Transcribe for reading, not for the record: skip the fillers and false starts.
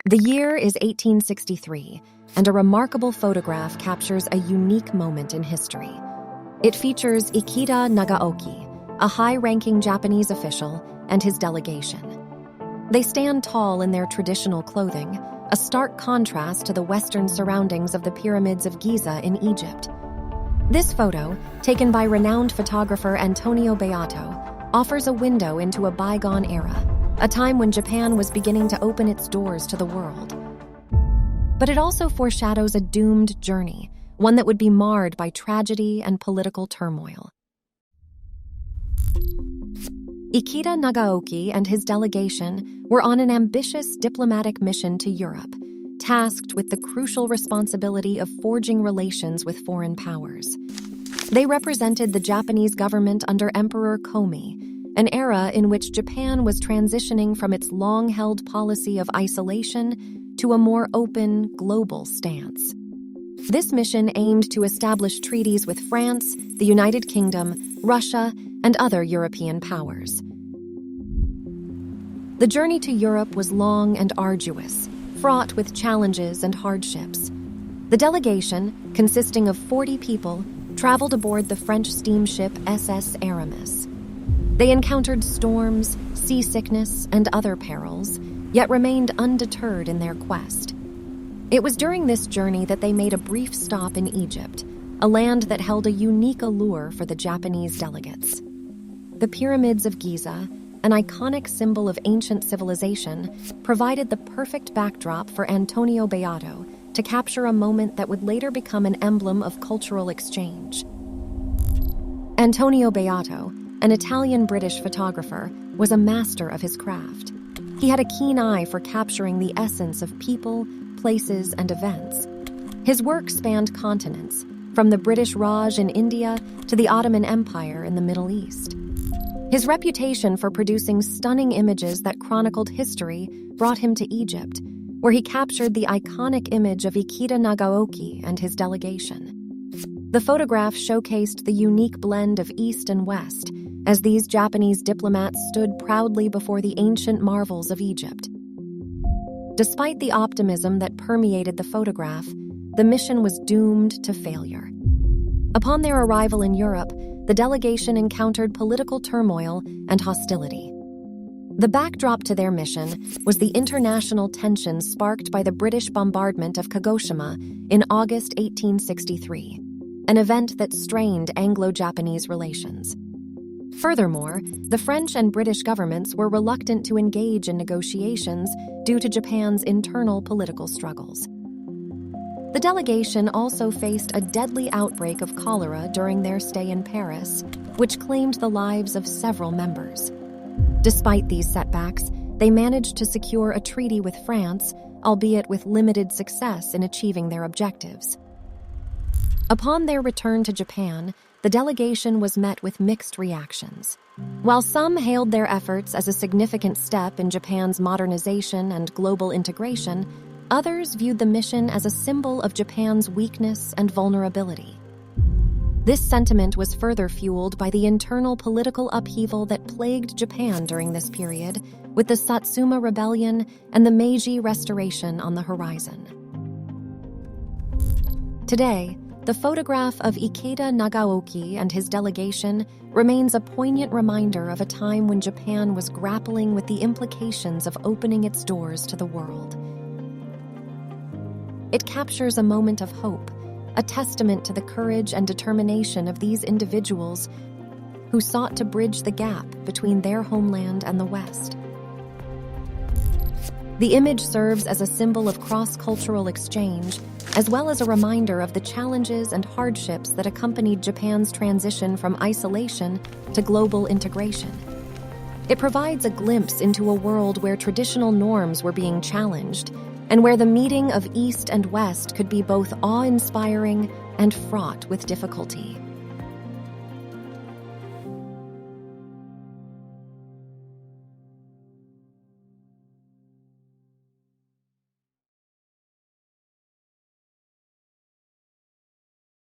The year is 1863, and a remarkable photograph captures a unique moment in history. It features Ikeda Nagaoki, a high-ranking Japanese official, and his delegation. They stand tall in their traditional clothing, a stark contrast to the Western surroundings of the Pyramids of Giza in Egypt. This photo, taken by renowned photographer Antonio Beato, offers a window into a bygone era, a time when Japan was beginning to open its doors to the world. But it also foreshadows a doomed journey, one that would be marred by tragedy and political turmoil. Ikeda Nagaoki and his delegation were on an ambitious diplomatic mission to Europe, tasked with the crucial responsibility of forging relations with foreign powers. They represented the Japanese government under Emperor Komi, an era in which Japan was transitioning from its long-held policy of isolation to a more open, global stance. This mission aimed to establish treaties with France, the United Kingdom, Russia, and other European powers. The journey to Europe was long and arduous, fraught with challenges and hardships. The delegation, consisting of 40 people, traveled aboard the French steamship SS Aramis. They encountered storms, seasickness, and other perils, yet remained undeterred in their quest. It was during this journey that they made a brief stop in Egypt, a land that held a unique allure for the Japanese delegates. The Pyramids of Giza, an iconic symbol of ancient civilization, provided the perfect backdrop for Antonio Beato to capture a moment that would later become an emblem of cultural exchange. Antonio Beato, an Italian-British photographer, was a master of his craft. He had a keen eye for capturing the essence of people, places, and events. His work spanned continents, from the British Raj in India to the Ottoman Empire in the Middle East. His reputation for producing stunning images that chronicled history brought him to Egypt, where he captured the iconic image of Ikeda Nagaoki and his delegation. The photograph showcased the unique blend of East and West, as these Japanese diplomats stood proudly before the ancient marvels of Egypt. Despite the optimism that permeated the photograph, the mission was doomed to failure. Upon their arrival in Europe, the delegation encountered political turmoil and hostility. The backdrop to their mission was the international tension sparked by the British bombardment of Kagoshima in August 1863, an event that strained Anglo-Japanese relations. Furthermore, the French and British governments were reluctant to engage in negotiations due to Japan's internal political struggles. The delegation also faced a deadly outbreak of cholera during their stay in Paris, which claimed the lives of several members. Despite these setbacks, they managed to secure a treaty with France, albeit with limited success in achieving their objectives. Upon their return to Japan, the delegation was met with mixed reactions. While some hailed their efforts as a significant step in Japan's modernization and global integration, others viewed the mission as a symbol of Japan's weakness and vulnerability. This sentiment was further fueled by the internal political upheaval that plagued Japan during this period, with the Satsuma Rebellion and the Meiji Restoration on the horizon. Today, the photograph of Ikeda Nagaoki and his delegation remains a poignant reminder of a time when Japan was grappling with the implications of opening its doors to the world. It captures a moment of hope, a testament to the courage and determination of these individuals who sought to bridge the gap between their homeland and the West. The image serves as a symbol of cross-cultural exchange, as well as a reminder of the challenges and hardships that accompanied Japan's transition from isolation to global integration. It provides a glimpse into a world where traditional norms were being challenged, and where the meeting of East and West could be both awe-inspiring and fraught with difficulty.